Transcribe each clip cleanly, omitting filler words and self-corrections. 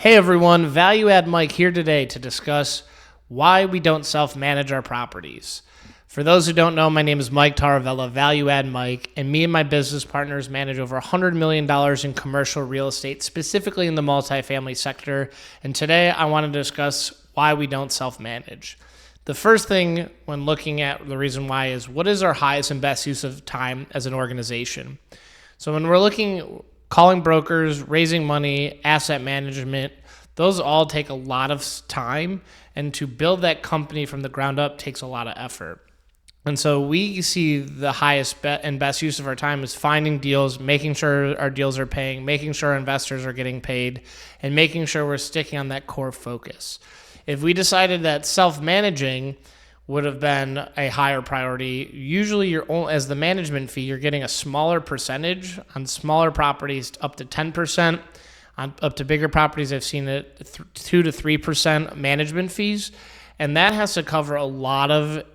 Hey everyone, Value Add Mike here today to discuss why we don't self-manage our properties. For those who don't know, my name is Mike Taravella, Value Add Mike, and me and my business partners manage over $100 million in commercial real estate, specifically in the multifamily sector. And today I want to discuss why we don't self-manage. The first thing when looking at the reason why is, what is our highest and best use of time as an organization? So when we're looking, calling brokers, raising money, asset management, those all take a lot of time, and to build that company from the ground up takes a lot of effort. And so we see the highest and best use of our time is finding deals, making sure our deals are paying, making sure our investors are getting paid, and making sure we're sticking on that core focus. If we decided that self-managing would have been a higher priority, usually as the management fee, you're getting a smaller percentage on smaller properties, up to 10%. Up to bigger properties, I've seen it 2 to 3% management fees, and that has to cover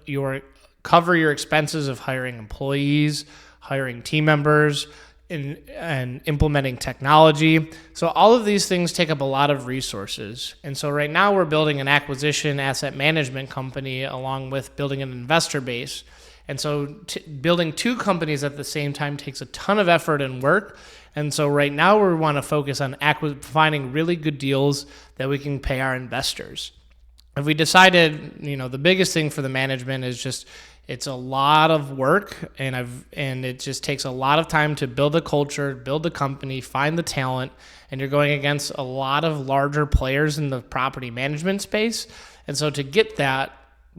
your expenses of hiring employees, hiring team members, and implementing technology. So all of these things take up a lot of resources. And so right now we're building an acquisition asset management company along with building an investor base. And so building two companies at the same time takes a ton of effort and work. And so right now we want to focus on finding really good deals that we can pay our investors. If we decided, the biggest thing for the management is just, it's a lot of work, and it just takes a lot of time to build a culture, build the company, find the talent, and you're going against a lot of larger players in the property management space. And so to get that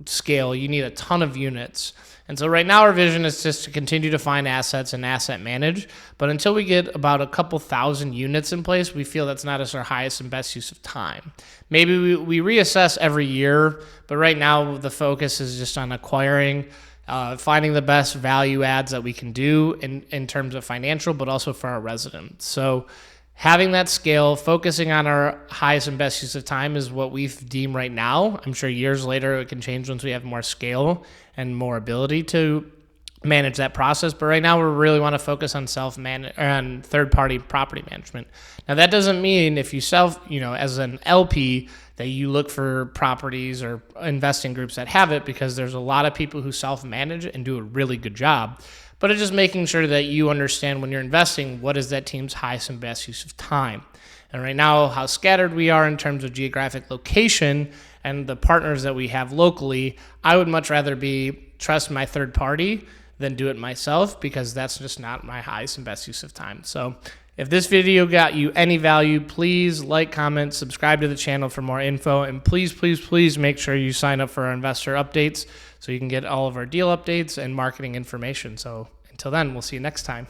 scale, you need a ton of units. And so right now our vision is just to continue to find assets and asset manage. But until we get about a couple thousand units in place, we feel that's not our highest and best use of time. Maybe we reassess every year, but right now the focus is just on acquiring, finding the best value adds that we can do in terms of financial, but also for our residents. So having that scale, focusing on our highest and best use of time is what we deem right now. I'm sure years later it can change once we have more scale and more ability to manage that process. But right now we really want to focus on on third-party property management. Now that doesn't mean if you as an LP that you look for properties or investing groups that have it, because there's a lot of people who self-manage and do a really good job. But it's just making sure that you understand when you're investing, what is that team's highest and best use of time. And right now, how scattered we are in terms of geographic location and the partners that we have locally, I would much rather trust my third party than do it myself, because that's just not my highest and best use of time. So if this video got you any value, please like, comment, subscribe to the channel for more info, and please, please, please make sure you sign up for our investor updates so you can get all of our deal updates and marketing information. So until then, we'll see you next time.